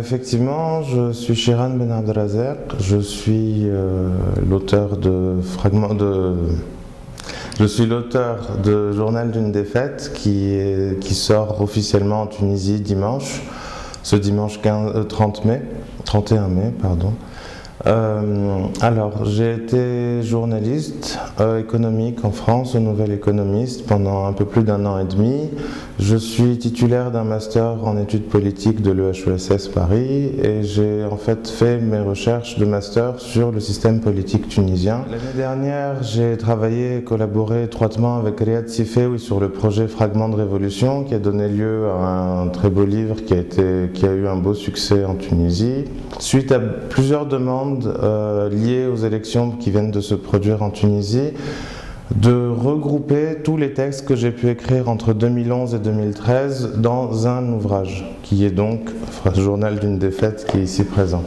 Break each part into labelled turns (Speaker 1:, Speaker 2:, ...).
Speaker 1: effectivement, je suis Shiran Ben Abdelrazek, je suis l'auteur de fragments de... Je suis l'auteur de Journal d'une défaite qui sort officiellement en Tunisie dimanche, ce dimanche 31 mai, pardon. Alors, j'ai été journaliste économique en France, au Nouvel Économiste, pendant un peu plus d'1 an et demi. Je suis titulaire d'un master en études politiques de l'EHESS Paris et j'ai en fait fait mes recherches de master sur le système politique tunisien. L'année dernière, j'ai travaillé et collaboré étroitement avec Riyad Sifeoui sur le projet Fragments de Révolution qui a donné lieu à un très beau livre qui a eu un beau succès en Tunisie. Suite à plusieurs demandes liées aux élections qui viennent de se produire en Tunisie, de regrouper tous les textes que j'ai pu écrire entre 2011 et 2013 dans un ouvrage, qui est donc Journal d'une défaite, qui est ici présent.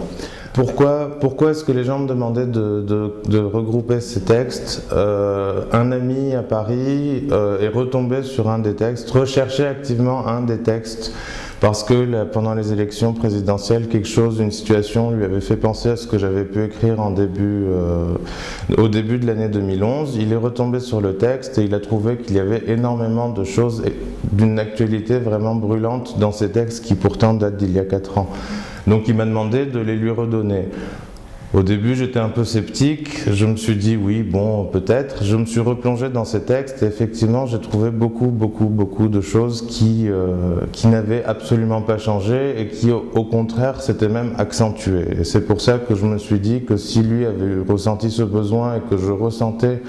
Speaker 1: Pourquoi est-ce que les gens me demandaient de regrouper ces textes? Un ami à Paris est retombé sur un des textes, recherchait activement un des textes, parce que pendant les élections présidentielles, une situation lui avait fait penser à ce que j'avais pu écrire au début de l'année 2011. Il est retombé sur le texte et il a trouvé qu'il y avait énormément de choses d'une actualité vraiment brûlante dans ces textes qui pourtant datent d'il y a 4 ans. Donc il m'a demandé de les lui redonner. Au début, j'étais un peu sceptique, je me suis dit oui, bon, peut-être. Je me suis replongé dans ces textes et effectivement, j'ai trouvé beaucoup de choses qui n'avaient absolument pas changé et qui, au contraire, s'étaient même accentuées. Et c'est pour ça que je me suis dit que si lui avait ressenti ce besoin et que je ressentais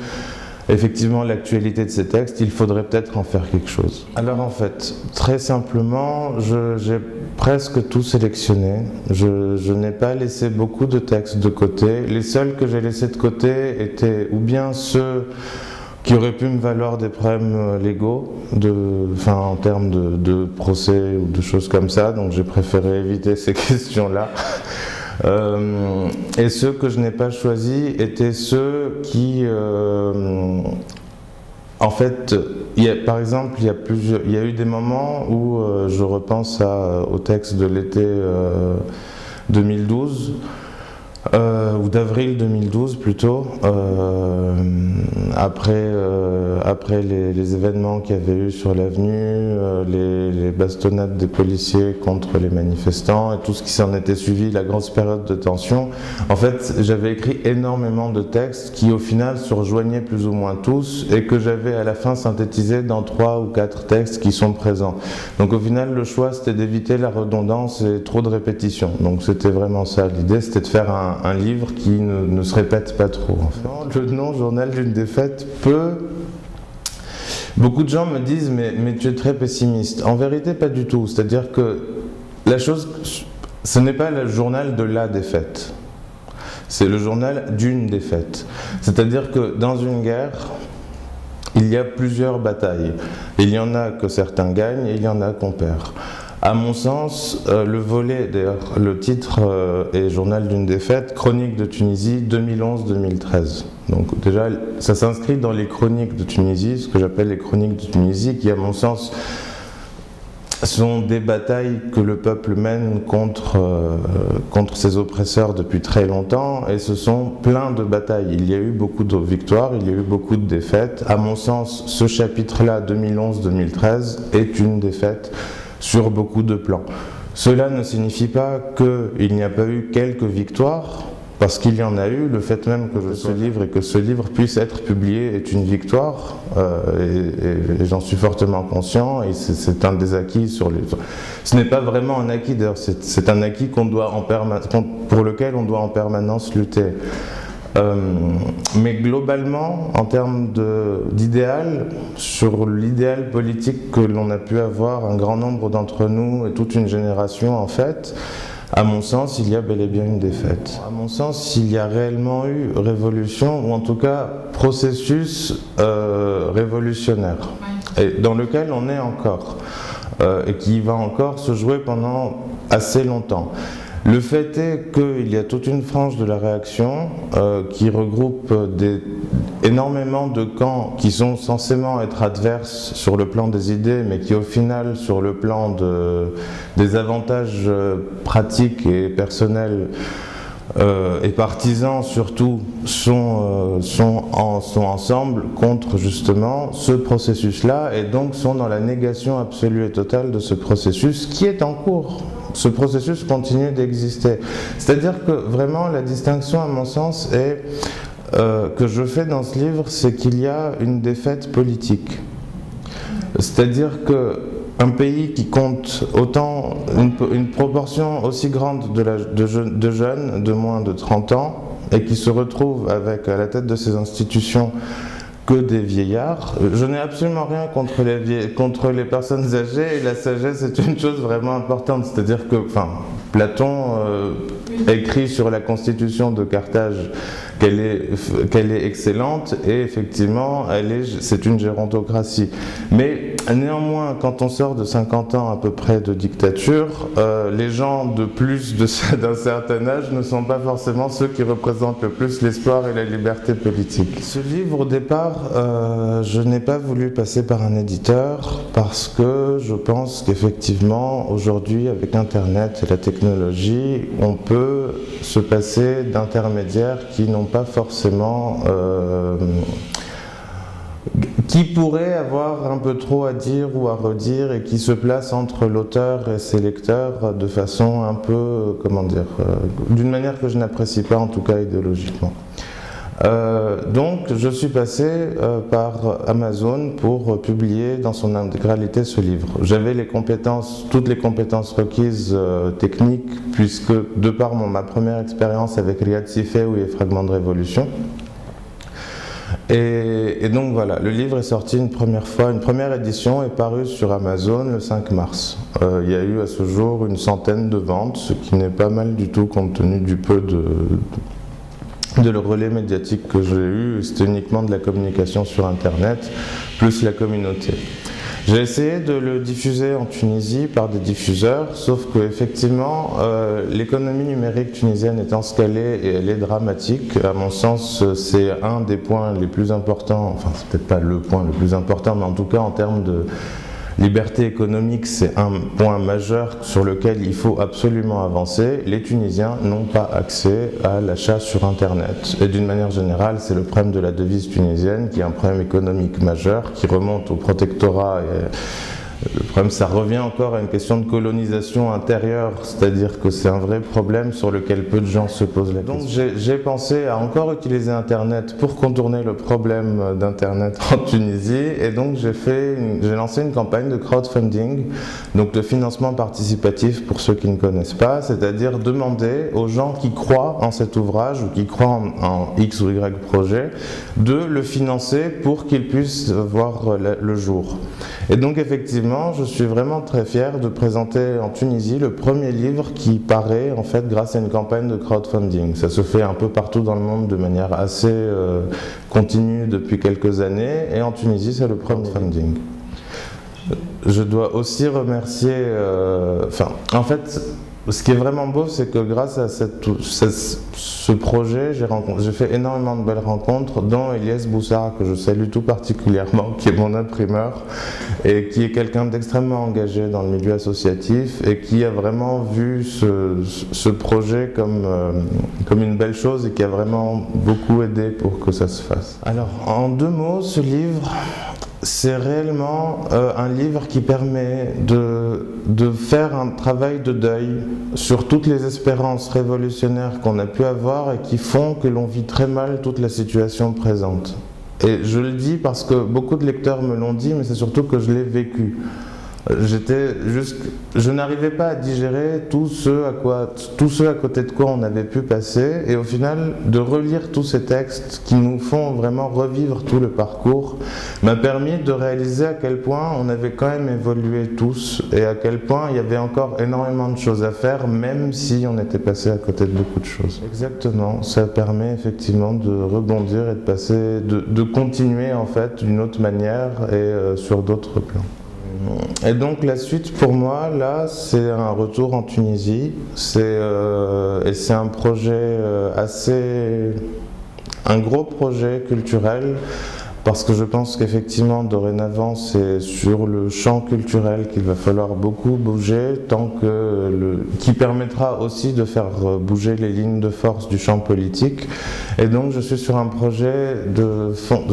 Speaker 1: effectivement l'actualité de ces textes, il faudrait peut-être en faire quelque chose. Alors en fait, très simplement, j'ai presque tout sélectionné. Je n'ai pas laissé beaucoup de textes de côté. Les seuls que j'ai laissés de côté étaient ou bien ceux qui auraient pu me valoir des problèmes légaux, en termes de procès ou de choses comme ça, donc j'ai préféré éviter ces questions-là. Et ceux que je n'ai pas choisis étaient ceux qui, en fait, par exemple, il y a eu des moments où je repense au texte de l'été 2012, ou d'avril 2012 plutôt, après les événements qu'il y avait eu sur l'avenue, les bastonnades des policiers contre les manifestants et tout ce qui s'en était suivi, la grosse période de tension. En fait, j'avais écrit énormément de textes qui au final se rejoignaient plus ou moins tous et que j'avais à la fin synthétisé dans 3 ou 4 textes qui sont présents. Donc au final, le choix c'était d'éviter la redondance et trop de répétitions. Donc c'était vraiment ça, l'idée c'était de faire un livre qui ne se répète pas trop en fait. Le nom Journal d'une défaite peut... Beaucoup de gens me disent mais tu es très pessimiste. En vérité pas du tout, c'est-à-dire que la chose, ce n'est pas le journal de la défaite, c'est le journal d'une défaite. C'est-à-dire que dans une guerre, il y a plusieurs batailles. Il y en a que certains gagnent et il y en a qu'on perd. À mon sens, le volet, d'ailleurs, le titre est Journal d'une défaite, Chronique de Tunisie 2011-2013. Donc déjà, ça s'inscrit dans les chroniques de Tunisie, ce que j'appelle les chroniques de Tunisie, qui à mon sens sont des batailles que le peuple mène contre ses oppresseurs depuis très longtemps, et ce sont plein de batailles. Il y a eu beaucoup de victoires, il y a eu beaucoup de défaites. À mon sens, ce chapitre-là, 2011-2013, est une défaite sur beaucoup de plans. Cela ne signifie pas qu'il n'y a pas eu quelques victoires, parce qu'il y en a eu. Le fait même que ce livre et que ce livre puisse être publié est une victoire, et j'en suis fortement conscient, et c'est un des acquis sur les... Ce n'est pas vraiment un acquis, d'ailleurs, c'est un acquis pour lequel on doit en permanence lutter. Mais globalement, en termes d'idéal, sur l'idéal politique que l'on a pu avoir, un grand nombre d'entre nous et toute une génération en fait, à mon sens, il y a bel et bien une défaite. À mon sens, il y a réellement eu révolution, ou en tout cas processus révolutionnaire, et dans lequel on est encore, et qui va encore se jouer pendant assez longtemps. Le fait est qu'il y a toute une frange de la réaction qui regroupe énormément de camps qui sont censément être adverses sur le plan des idées, mais qui au final, sur le plan des avantages pratiques et personnels et partisans surtout, sont ensemble contre justement ce processus-là, et donc sont dans la négation absolue et totale de ce processus qui est en cours. Ce processus continue d'exister. C'est-à-dire que vraiment la distinction, à mon sens, est que je fais dans ce livre, c'est qu'il y a une défaite politique. C'est-à-dire qu'un pays qui compte autant, une proportion aussi grande de jeunes de moins de 30 ans et qui se retrouve avec à la tête de ces institutions que des vieillards. Je n'ai absolument rien contre les personnes âgées, et la sagesse est une chose vraiment importante. C'est-à-dire que, Platon écrit sur la constitution de Carthage qu'elle est excellente, et effectivement, c'est une gérontocratie. Mais néanmoins, quand on sort de 50 ans à peu près de dictature, les gens de plus d'un certain âge ne sont pas forcément ceux qui représentent le plus l'espoir et la liberté politique. Ce livre, au départ, je n'ai pas voulu passer par un éditeur parce que je pense qu'effectivement, aujourd'hui, avec Internet et la technologie, on peut se passer d'intermédiaires qui n'ont pas forcément qui pourraient avoir un peu trop à dire ou à redire, et qui se placent entre l'auteur et ses lecteurs de façon un peu, d'une manière que je n'apprécie pas, en tout cas idéologiquement. Donc je suis passé par Amazon pour publier dans son intégralité ce livre. J'avais toutes les compétences requises techniques, puisque de par ma première expérience avec Riyad Sifeoui et Fragments de Révolution. Et donc voilà, le livre est sorti une première édition est parue sur Amazon le 5 mars. Il y a eu à ce jour une centaine de ventes, ce qui n'est pas mal du tout compte tenu du peu de le relais médiatique que j'ai eu. C'était uniquement de la communication sur Internet, plus la communauté. J'ai essayé de le diffuser en Tunisie par des diffuseurs, sauf que effectivement, l'économie numérique tunisienne est en scalée et elle est dramatique. À mon sens, c'est un des points les plus importants, enfin c'est peut-être pas le point le plus important, mais en tout cas en termes de liberté économique, c'est un point majeur sur lequel il faut absolument avancer. Les Tunisiens n'ont pas accès à l'achat sur Internet. Et d'une manière générale, c'est le problème de la devise tunisienne, qui est un problème économique majeur, qui remonte au protectorat. Le problème, ça revient encore à une question de colonisation intérieure, c'est-à-dire que c'est un vrai problème sur lequel peu de gens se posent la question. Donc j'ai pensé à encore utiliser Internet pour contourner le problème d'Internet en Tunisie, et donc j'ai lancé une campagne de crowdfunding, donc de financement participatif pour ceux qui ne connaissent pas, c'est-à-dire demander aux gens qui croient en cet ouvrage ou qui croient en X ou Y projet de le financer pour qu'il puisse voir le jour. Et donc effectivement, je suis vraiment très fier de présenter en Tunisie le premier livre qui paraît en fait grâce à une campagne de crowdfunding. Ça se fait un peu partout dans le monde de manière assez continue depuis quelques années, et en Tunisie c'est le premier crowdfunding. Je dois aussi remercier, en fait, ce qui est vraiment beau, c'est que grâce à ce projet, j'ai fait énormément de belles rencontres, dont Elias Boussara, que je salue tout particulièrement, qui est mon imprimeur, et qui est quelqu'un d'extrêmement engagé dans le milieu associatif, et qui a vraiment vu ce projet comme une belle chose, et qui a vraiment beaucoup aidé pour que ça se fasse. Alors, en 2 mots, ce livre, c'est réellement un livre qui permet de faire un travail de deuil sur toutes les espérances révolutionnaires qu'on a pu avoir et qui font que l'on vit très mal toute la situation présente. Et je le dis parce que beaucoup de lecteurs me l'ont dit, mais c'est surtout que je l'ai vécu. Je n'arrivais pas à digérer tout ce à côté de quoi on avait pu passer, et au final, de relire tous ces textes qui nous font vraiment revivre tout le parcours m'a permis de réaliser à quel point on avait quand même évolué tous, et à quel point il y avait encore énormément de choses à faire, même si on était passé à côté de beaucoup de choses. Exactement, ça permet effectivement de rebondir et de passer, de continuer en fait d'une autre manière et sur d'autres plans. Et donc la suite pour moi, là, c'est un retour en Tunisie, et c'est un projet un gros projet culturel, parce que je pense qu'effectivement, dorénavant, c'est sur le champ culturel qu'il va falloir beaucoup bouger, qui permettra aussi de faire bouger les lignes de force du champ politique. Et donc, je suis sur un projet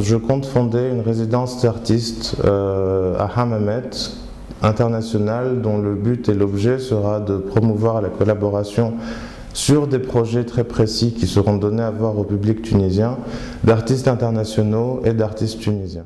Speaker 1: je compte fonder une résidence d'artistes à Hammamet, internationale, dont le but et l'objet sera de promouvoir la collaboration sur des projets très précis qui seront donnés à voir au public tunisien, d'artistes internationaux et d'artistes tunisiens.